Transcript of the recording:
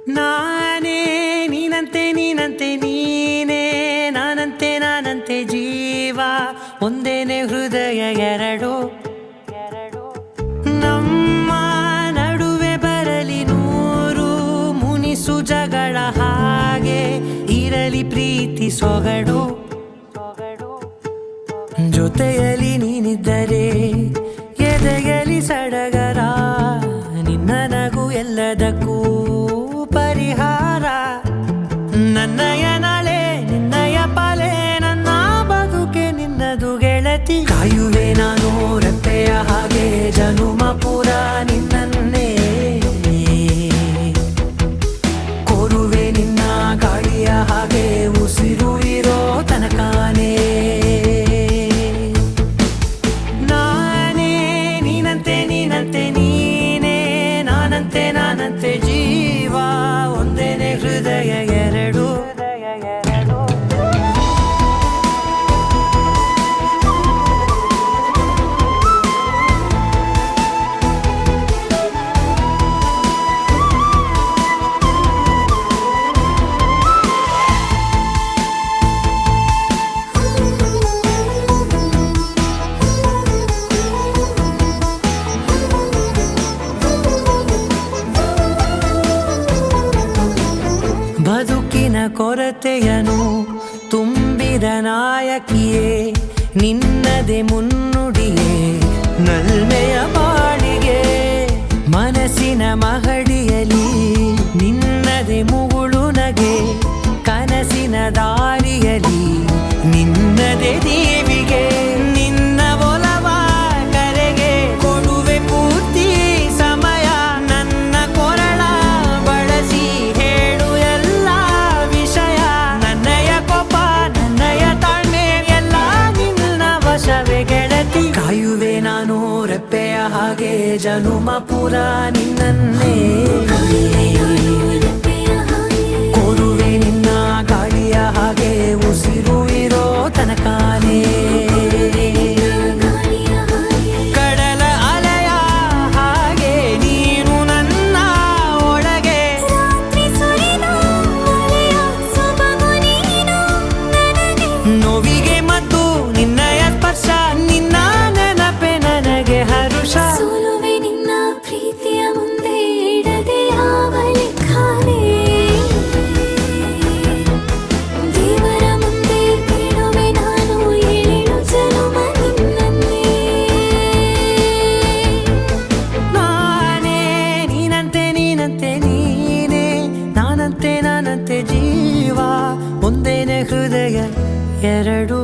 ನಾನೇ ನೀನಂತೆ ನೀನಂತೆ ನೀನೇ ನಾನಂತೆ ನಾನಂತೆ ಜೀವ ಒಂದೇನೆ ಹೃದಯ ಎರಡು ನಮ್ಮ ನಡುವೆ ಬರಲಿ ನೂರು ಮುನಿಸು ಜಗಳ ಹಾಗೆ ಇರಲಿ ಪ್ರೀತಿ ಸೊಗಡು ಜೊತೆಯಲ್ಲಿ ನೀನಿದ್ದರೆ ಎದೆಯಲಿ ಸಡಗರ ನಿನ್ನ ನಗು ಎಲ್ಲದಕ್ಕೂ ಪರಿಹಾರ ನನ್ನಯ ನಾಳೆ ನಿನ್ನಯ ಪಾಲೆ ನನ್ನ ಬದುಕೆ ನಿನ್ನದು ಗೆಳತಿ ಕಾಯುವೆ ನಾನು ರೆಪ್ಪೆಯ ಹಾಗೆ ಜನುಮ ಪೂರ ನಿನ್ನನ್ನೇ ಕೋರುವೆ ನಿನ್ನ ಗಾಳಿಯ ಹಾಗೆ ಉಸಿರು ಇರೋ ತನಕಾನೇ ನಾನೇ ನೀನಂತೆ ನೀನಂತೆ ನೀನೇ ನಾನಂತೆ ನಾನಂತೆ ಜೀವ ಒಂದೇನೆ ಹೃದಯ ಎರಡು ಬದುಕಿನ ಕೊರತೆಯನು ತುಂಬಿದ ನಾಯಕಿಯೇ ನಿನ್ನದೆ ಮುನ್ನುಡಿಯೇ ನಲ್ಮೆಯ ಬಾಳಿಗೆ ಮನಸ್ಸಿನ ಮಹಡಿಯಲಿ ನಿನ್ನದೆ ಮುಗುಳು ನಗೆ ಕನಸಿನ ದಾರಿಯಲಿ ನಿನ್ನದೆ ದೇವಿಗೆ ನಿನ್ನ ಒಲವ ಕರೆಗೆ ಕೊಡುವೆ ಪೂರ್ತಿ ಸಮಯ ನನ್ನ ಕೊರಳ ಬಳಸಿ ಹೇಳು ಎಲ್ಲ ವಿಷಯ ನನ್ನಯ ಕೋಪ ನನ್ನಯ ತಾಳ್ಮೆ ಎಲ್ಲ ನಿನ್ನ ವಶವೇ ಗೆಳತಿ ಕಾಯುವೆ ನಾನು ರೆಪ್ಪೆಯ ಹಾಗೆ ಜನುಮ ಪುರ ನಿನ್ನನ್ನೇ ಕೋರುವೆ ನಿನ್ನ ಗಾಳಿಯ ಹಾಗೆ ಉಸಿರು ಇರೋ ತನಕಾನೇ ಕಡಲ ಅಲೆಯ ಹಾಗೆ ನೀನು ನನ್ನ ಒಳಗೆ ನೋವಿಗೆ ಮತ್ತು ನಿನ್ನಯ ಸ್ಪರ್ಶ ನಿನ್ನ ನೆನಪೆ ನನಗೆ ಹರುಷ ಸೋಲುವೆ ನಿನ್ನ ಪ್ರೀತಿಯ ಮುಂದೆ ಇಡದೆ ಯಾವ ಲೆಕ್ಕನೇ ದೇವರ ಮುಂದೆ ಬೇಡುವೆ ನಾನು ಏಳು ಜನುಮ ನಿನ್ನನ್ನೇ ನಾನೇ ನೀನಂತೆ ನೀನಂತೆ ನೀನೇ ನಾನಂತೆ ನಾನಂತೆ ಜೀವ ಒಂದೇನೆ ಹೃದಯ ಎರಡು